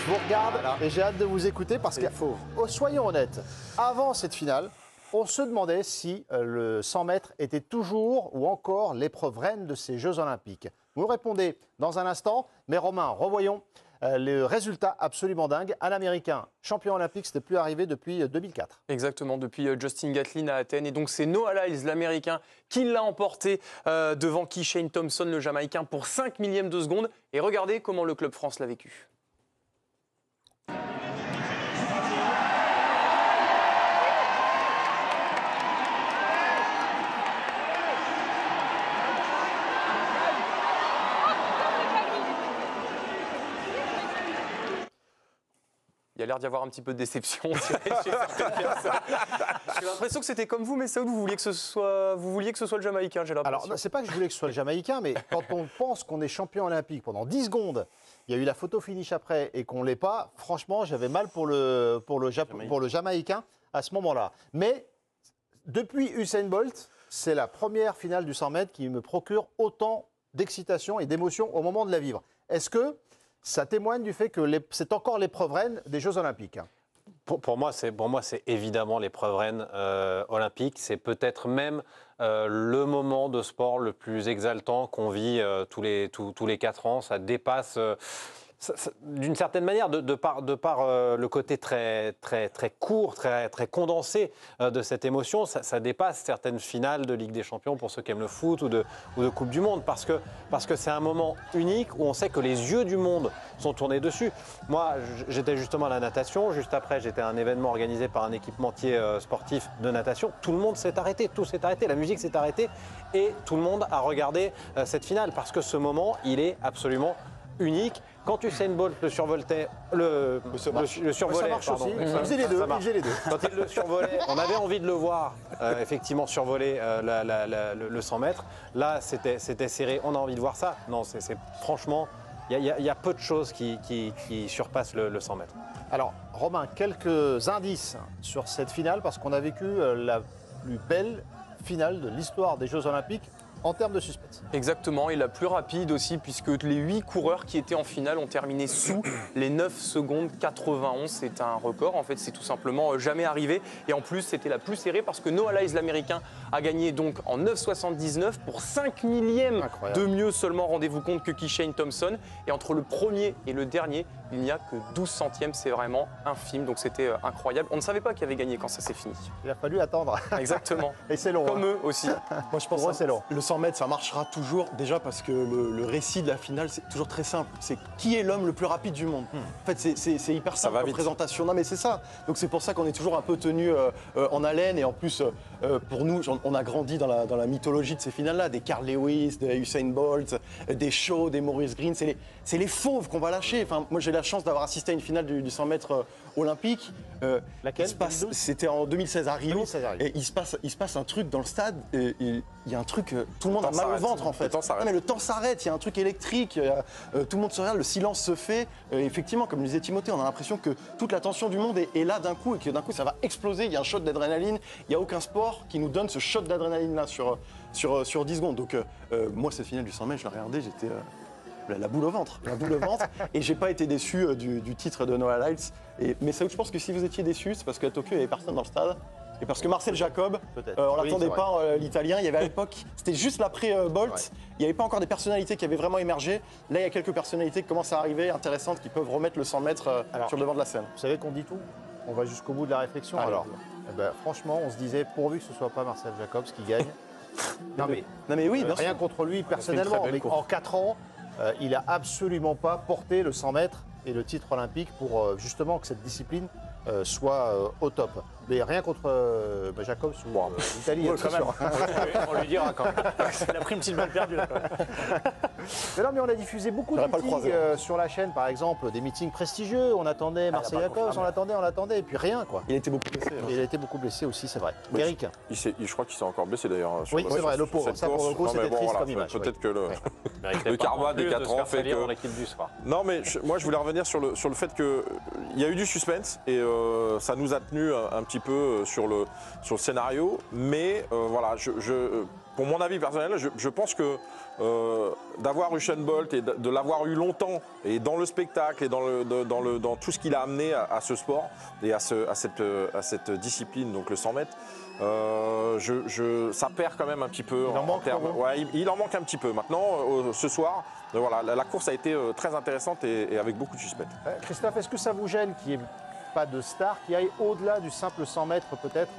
Je vous regarde et j'ai hâte de vous écouter parce que, soyons honnêtes, avant cette finale, on se demandait si le 100 mètres était toujours ou encore l'épreuve reine de ces Jeux Olympiques. Vous répondez dans un instant, mais Romain, revoyons le résultat absolument dingue. Un Américain champion olympique, c'était plus arrivé depuis 2004. Exactement, depuis Justin Gatlin à Athènes. Et donc c'est Noah Lyles, l'Américain, qui l'a emporté devant Keeshane Thompson, le Jamaïcain, pour 5 millièmes de seconde. Et regardez comment le Club France l'a vécu. Il y a l'air d'y avoir un petit peu de déception chez certaines personnes. J'ai l'impression que c'était comme vous, mais ça, vous vouliez que ce soit le Jamaïcain, j'ai l'impression. Alors, c'est pas que je voulais que ce soit le Jamaïcain, mais quand on pense qu'on est champion olympique pendant 10 secondes, il y a eu la photo finish après et qu'on ne l'est pas, franchement, j'avais mal pour le Jamaïcain à ce moment-là. Mais depuis Usain Bolt, c'est la première finale du 100 mètres qui me procure autant d'excitation et d'émotion au moment de la vivre. Est-ce que ça témoigne du fait que c'est encore l'épreuve reine des Jeux Olympiques? Pour moi, c'est évidemment l'épreuve reine olympique. C'est peut-être même le moment de sport le plus exaltant qu'on vit tous les 4 ans. Ça dépasse, d'une certaine manière, de par le côté très court, très condensé de cette émotion, ça dépasse certaines finales de Ligue des Champions pour ceux qui aiment le foot ou de Coupe du Monde, parce que c'est un moment unique où on sait que les yeux du monde sont tournés dessus. Moi, j'étais justement à la natation, juste après j'étais à un événement organisé par un équipementier sportif de natation. Tout le monde s'est arrêté, tout s'est arrêté, la musique s'est arrêtée et tout le monde a regardé cette finale, parce que ce moment, il est absolument unique. Quand Usain Bolt le survolait, ça marche aussi. Il faisait les deux. Quand il le survolait, on avait envie de le voir effectivement survoler le 100 mètres. Là, c'était serré. On a envie de voir ça. Non, c'est franchement, il y a peu de choses qui surpassent le 100 mètres. Alors, Romain, quelques indices sur cette finale, parce qu'on a vécu la plus belle finale de l'histoire des Jeux Olympiques en termes de suspense. Exactement, et la plus rapide aussi, puisque les 8 coureurs qui étaient en finale ont terminé sous les 9 secondes 91. C'est un record, en fait, c'est tout simplement jamais arrivé. Et en plus, c'était la plus serrée parce que Noah Lyles, l'Américain, a gagné donc en 9,79 pour 5 millièmes de mieux seulement, rendez-vous compte, que Keeshane Thompson. Et entre le premier et le dernier, il n'y a que 12 centièmes, c'est vraiment infime, donc c'était incroyable. On ne savait pas qui avait gagné quand ça s'est fini. Il a fallu attendre. Exactement. Et c'est long. Comme eux aussi. Moi, je pense que c'est long. Le 100 mètres, ça marchera toujours, déjà parce que le récit de la finale, c'est toujours très simple. C'est qui est l'homme le plus rapide du monde. En fait, c'est hyper simple comme présentation. Non, mais c'est ça. Donc c'est pour ça qu'on est toujours un peu tenu en haleine. Et en plus, pour nous, on a grandi dans la mythologie de ces finales-là. Des Carl Lewis, des Usain Bolt, des Shaw, des Maurice Green. C'est les fauves qu'on va lâcher. Enfin, moi, j'ai la chance d'avoir assisté à une finale du 100 mètres olympique. Laquelle? C'était en 2016 à Rio. Et il se passe un truc dans le stade. Il y a un truc, tout le monde a mal au ventre en fait. Non, mais le temps s'arrête, il y a un truc électrique, tout le monde se regarde, le silence se fait. Effectivement, comme le disait Timothée, on a l'impression que toute la tension du monde est là d'un coup et que d'un coup ça va exploser. Il y a un shot d'adrénaline. Il n'y a aucun sport qui nous donne ce shot d'adrénaline là sur 10 secondes. Donc moi, cette finale du 100 mètres, je l'ai regardée, j'étais la boule au ventre. Et j'ai pas été déçu du titre de Noah Lyles. Mais ça, je pense que si vous étiez déçu, c'est parce qu'à Tokyo, il n'y avait personne dans le stade. Et parce que Marcel Jacob, on l'attendait pas, l'Italien. Il y avait à l'époque, c'était juste l'après-Bolt. Il n'y avait pas encore des personnalités qui avaient vraiment émergé. Là, il y a quelques personnalités qui commencent à arriver, intéressantes, qui peuvent remettre le 100 mètres sur le devant de la scène. Vous savez qu'on dit tout. On va jusqu'au bout de la réflexion. Alors, franchement, on se disait, pourvu que ce ne soit pas Marcel Jacobs qui gagne. non, mais oui, rien contre lui personnellement. Mais en 4 ans, il n'a absolument pas porté le 100 mètres et le titre olympique pour justement que cette discipline soit au top. Mais rien contre Jacobs ou l'Italie. On lui dira quand même. Il a pris une petite balle perdue là. Mais on a diffusé beaucoup de meetings sur la chaîne, par exemple, des meetings prestigieux. On attendait Marcel Jacobs, on l'attendait, et puis rien quoi. Il a été beaucoup blessé. Il a été beaucoup blessé aussi, c'est vrai. Eric. Je crois qu'il s'est encore blessé d'ailleurs. Oui, c'est vrai, le pauvre. Ça pour le coup, c'était triste comme image. Peut-être que le karma des 4 ans fait que. Non, mais moi je voulais revenir sur le fait qu'il y a eu du suspense et ça nous a tenu un petit peu sur le scénario, mais voilà, pour mon avis personnel, je pense que d'avoir Usain Bolt et de l'avoir eu longtemps et dans le spectacle et dans tout ce qu'il a amené à ce sport et à cette discipline, donc le 100 mètres, ça perd quand même un petit peu en termes. Ouais, il en manque un petit peu. Maintenant, ce soir, voilà, la course a été très intéressante et avec beaucoup de suspense. Christophe, est-ce que ça vous gêne qu'il n'y ait pas de star qui aille au-delà du simple 100 mètres peut-être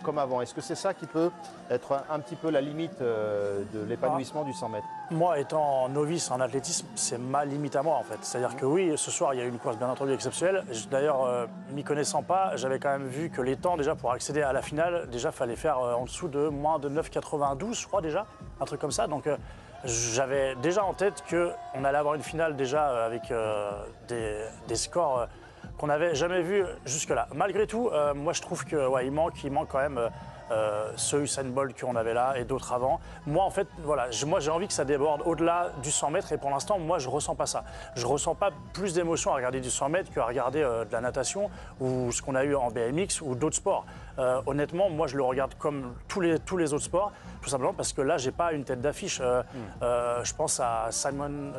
comme avant? Est-ce que c'est ça qui peut être un petit peu la limite de l'épanouissement du 100 mètres? Moi, étant novice en athlétisme, c'est ma limite à moi en fait. C'est-à-dire que oui, ce soir, il y a eu une course bien entendu exceptionnelle. D'ailleurs, m'y connaissant pas, j'avais quand même vu que les temps déjà pour accéder à la finale, déjà fallait faire en dessous de moins de 9,92, je crois déjà, un truc comme ça. Donc j'avais déjà en tête qu'on allait avoir une finale déjà avec des scores qu'on n'avait jamais vu jusque-là. Malgré tout, moi je trouve qu'il il manque quand même ce Usain Bolt qu'on avait là et d'autres avant. Moi en fait, voilà, moi j'ai envie que ça déborde au-delà du 100 mètres et pour l'instant, moi je ressens pas ça. Je ressens pas plus d'émotion à regarder du 100 mètres qu'à regarder de la natation ou ce qu'on a eu en BMX ou d'autres sports. Honnêtement, moi je le regarde comme tous les autres sports, tout simplement parce que là j'ai pas une tête d'affiche. Je pense à Simone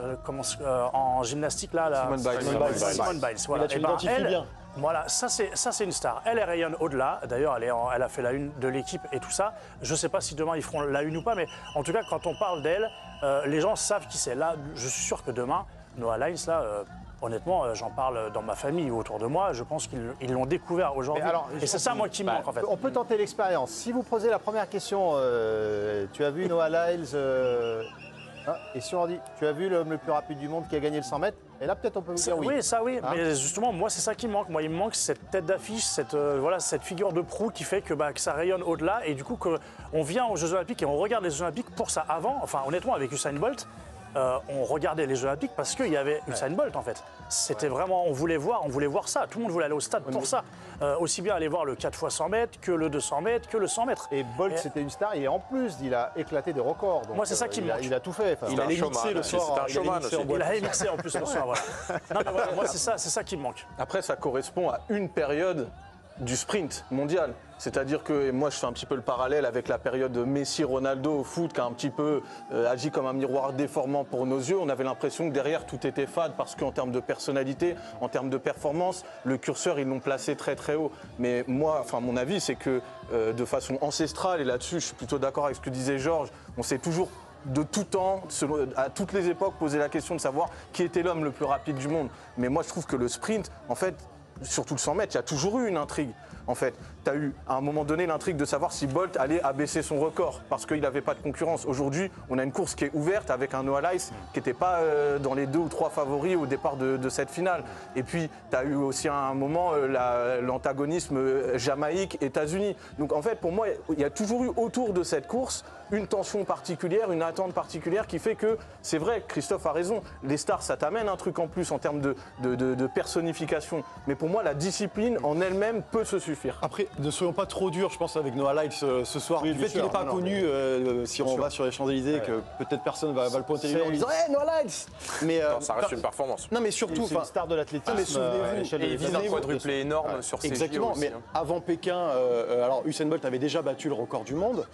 en gymnastique là. Simone Biles. Voilà. Tu l'identifies bien. Voilà, ça c'est une star. Elle rayonne au-delà. D'ailleurs, elle a fait la une de l'équipe et tout ça. Je ne sais pas si demain ils feront la une ou pas, mais en tout cas, quand on parle d'elle, les gens savent qui c'est. Là, je suis sûr que demain, Noah Lyles, là, honnêtement, j'en parle dans ma famille ou autour de moi. Je pense qu'ils l'ont découvert aujourd'hui. Et c'est ça, moi, qui me manque en fait. On peut tenter l'expérience. Si vous posez la première question, tu as vu Noah Lyles et si on dit, tu as vu l'homme le plus rapide du monde qui a gagné le 100 mètres? Et là, peut-être on peut vous dire oui. Oui, ça oui. Mais justement, moi, c'est ça qui me manque. Moi, il me manque cette tête d'affiche, cette figure de proue qui fait que ça rayonne au-delà. Et du coup, on vient aux Jeux Olympiques et on regarde les Jeux Olympiques pour ça. Avant, enfin, honnêtement, avec Usain Bolt, on regardait les Jeux Olympiques parce qu'il y avait Usain Bolt en fait. C'était vraiment, on voulait voir ça. Tout le monde voulait aller au stade pour ça. Aussi bien aller voir le 4x100 mètres que le 200 mètres que le 100 mètres. Et Bolt, c'était une star et en plus, il a éclaté des records. Donc, moi, c'est ça qui me manque. Il a tout fait. Il a mixé le soir. Il a mixé en plus le soir. Voilà. Non, mais voilà, moi, c'est ça qui me manque. Après, ça correspond à une période du sprint mondial. C'est-à-dire que moi je fais un petit peu le parallèle avec la période de Messi-Ronaldo au foot qui a un petit peu agi comme un miroir déformant pour nos yeux. On avait l'impression que derrière tout était fade parce qu'en termes de personnalité, en termes de performance, le curseur ils l'ont placé très très haut. Mais moi, enfin mon avis c'est que de façon ancestrale, et là-dessus je suis plutôt d'accord avec ce que disait Georges, on s'est toujours de tout temps, à toutes les époques, posé la question de savoir qui était l'homme le plus rapide du monde. Mais moi je trouve que le sprint, en fait, surtout le 100 mètres, il y a toujours eu une intrigue. En fait, tu as eu à un moment donné l'intrigue de savoir si Bolt allait abaisser son record parce qu'il n'avait pas de concurrence. Aujourd'hui, on a une course qui est ouverte avec un Noah Lyles qui n'était pas dans les 2 ou 3 favoris au départ de cette finale. Et puis, tu as eu aussi à un moment l'antagonisme Jamaïque-États-Unis. Donc en fait, pour moi, il y a toujours eu autour de cette course une tension particulière, une attente particulière qui fait que, c'est vrai, Christophe a raison, les stars, ça t'amène un truc en plus en termes de personnification. Mais pour moi, la discipline en elle-même peut se suffire. Après, ne soyons pas trop durs, je pense, avec Noah Lyles ce soir. Oui, le fait qu'il n'est pas connu, si on va sur les Champs-Élysées, que peut-être personne va le pointer du doigt en disant « Hey, Noah Lyles !» Mais ça reste une performance. Non, mais surtout, c'est une star de l'athlétisme. Mais souvenez-vous, et il a un quadruplé énorme sur ses exactement, JO mais aussi, avant Pékin, alors Usain Bolt avait déjà battu le record du monde,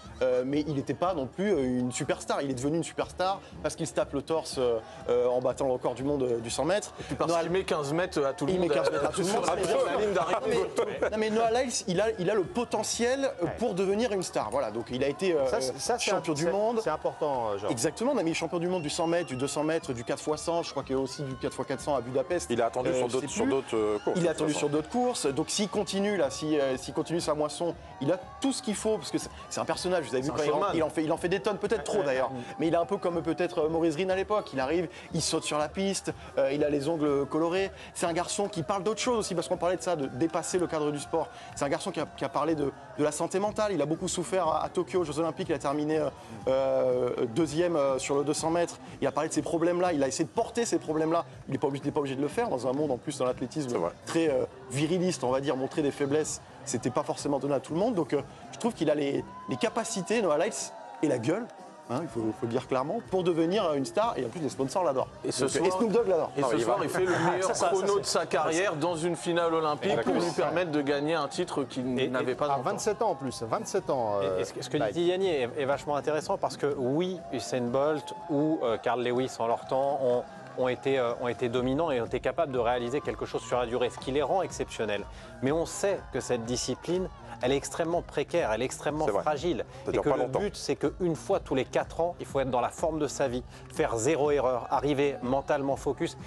mais il n'était pas non plus une superstar. Il est devenu une superstar parce qu'il se tape le torse en battant le record du monde du 100 mètres. Et puis parce qu'il met 15 mètres à tout le monde. Il met 15 mètres à tout le monde. La ligne d'arrivée. Non, mais Noah Lyles, il a le potentiel pour devenir une star. Voilà, donc il a été champion du monde. C'est important, Georges. Exactement, mais il est champion du monde du 100 mètres, du 200 mètres, du 4x100, je crois qu'il y a aussi du 4x400 à Budapest. Il a attendu sur d'autres courses. Il a attendu sur d'autres courses, donc s'il continue là, s'il continue sa moisson, il a tout ce qu'il faut, parce que c'est un personnage, vous avez vu, quand il en fait des tonnes, peut-être trop d'ailleurs, mais il est un peu comme peut-être Maurice Rine à l'époque, il arrive, il saute sur la piste, il a les ongles colorés, c'est un garçon qui parle d'autre chose aussi, parce qu'on parlait de ça, de dépasser le cadre du sport. C'est un garçon qui a parlé de la santé mentale, il a beaucoup souffert à Tokyo aux Jeux Olympiques, il a terminé deuxième sur le 200 mètres, il a parlé de ces problèmes-là, il a essayé de porter ces problèmes-là, il n'est pas obligé de le faire dans un monde en plus dans l'athlétisme très viriliste, on va dire, montrer des faiblesses, c'était pas forcément donné à tout le monde, donc je trouve qu'il a les capacités, Noah Lyles, et la gueule il faut le dire clairement, pour devenir une star. Et en plus, les sponsors l'adorent. Et Snoop Dogg l'adore. Et ce soir, il fait le meilleur chrono de sa carrière dans une finale olympique pour lui permettre de gagner un titre qu'il n'avait pas encore. 27 ans en plus, 27 ans. Et ce que dit Yanni est vachement intéressant parce que oui, Usain Bolt ou Carl Lewis en leur temps ont été dominants et ont été capables de réaliser quelque chose sur la durée, ce qui les rend exceptionnels. Mais on sait que cette discipline, elle est extrêmement précaire, elle est extrêmement fragile. Et que le but, c'est qu'une fois tous les 4 ans, il faut être dans la forme de sa vie, faire 0 erreur, arriver mentalement focus.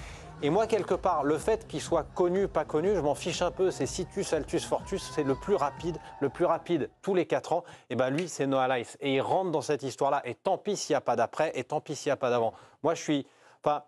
Et moi, quelque part, le fait qu'il soit connu, pas connu, je m'en fiche un peu. C'est Situs, Altus, Fortus, c'est le plus rapide tous les 4 ans. Et bien lui, c'est Noah Lyles. Et il rentre dans cette histoire-là. Et tant pis s'il n'y a pas d'après, et tant pis s'il n'y a pas d'avant. Moi, je suis... Enfin,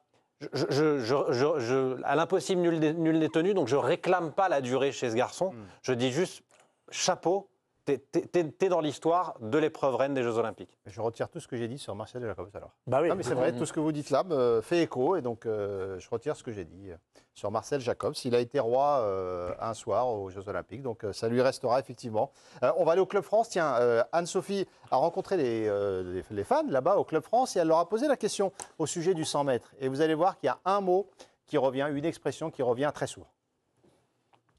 à l'impossible, nul n'est tenu, donc je réclame pas la durée chez ce garçon. Je dis juste, chapeau, t'es dans l'histoire de l'épreuve reine des Jeux Olympiques. Je retire tout ce que j'ai dit sur Marcel Jacobs alors. Bah oui. Non mais c'est vrai, tout ce que vous dites là me fait écho et donc je retire ce que j'ai dit sur Marcel Jacobs. Il a été roi un soir aux Jeux Olympiques, donc ça lui restera effectivement. On va aller au Club France. Tiens, Anne-Sophie a rencontré les fans là-bas au Club France et elle leur a posé la question au sujet du 100 mètres. Et vous allez voir qu'il y a un mot qui revient, une expression qui revient très souvent.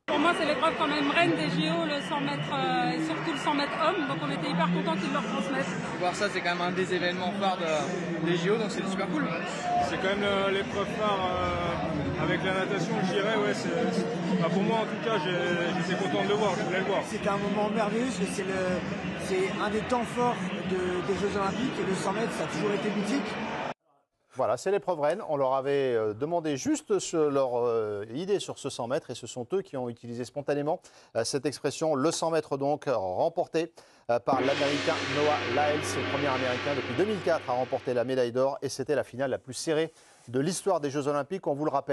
Pour moi, c'est l'épreuve quand même reine des JO, le 100 mètres et surtout le 100 mètres homme. Donc on était hyper contents qu'ils le retransmettent. Voir ça, c'est quand même un des événements phares des JO, donc c'est super cool. C'est quand même l'épreuve phare avec la natation, je dirais. Ouais, pour moi, en tout cas, j'étais content de le voir, je voulais le voir. C'était un moment merveilleux, c'est un des temps forts des Jeux Olympiques et le 100 mètres, ça a toujours été mythique. Voilà, c'est l'épreuve reine. On leur avait demandé juste leur idée sur ce 100 mètres et ce sont eux qui ont utilisé spontanément cette expression. Le 100 mètres donc remporté par l'Américain Noah Lyles, le premier Américain depuis 2004 à remporter la médaille d'or et c'était la finale la plus serrée de l'histoire des Jeux Olympiques. On vous le rappelle.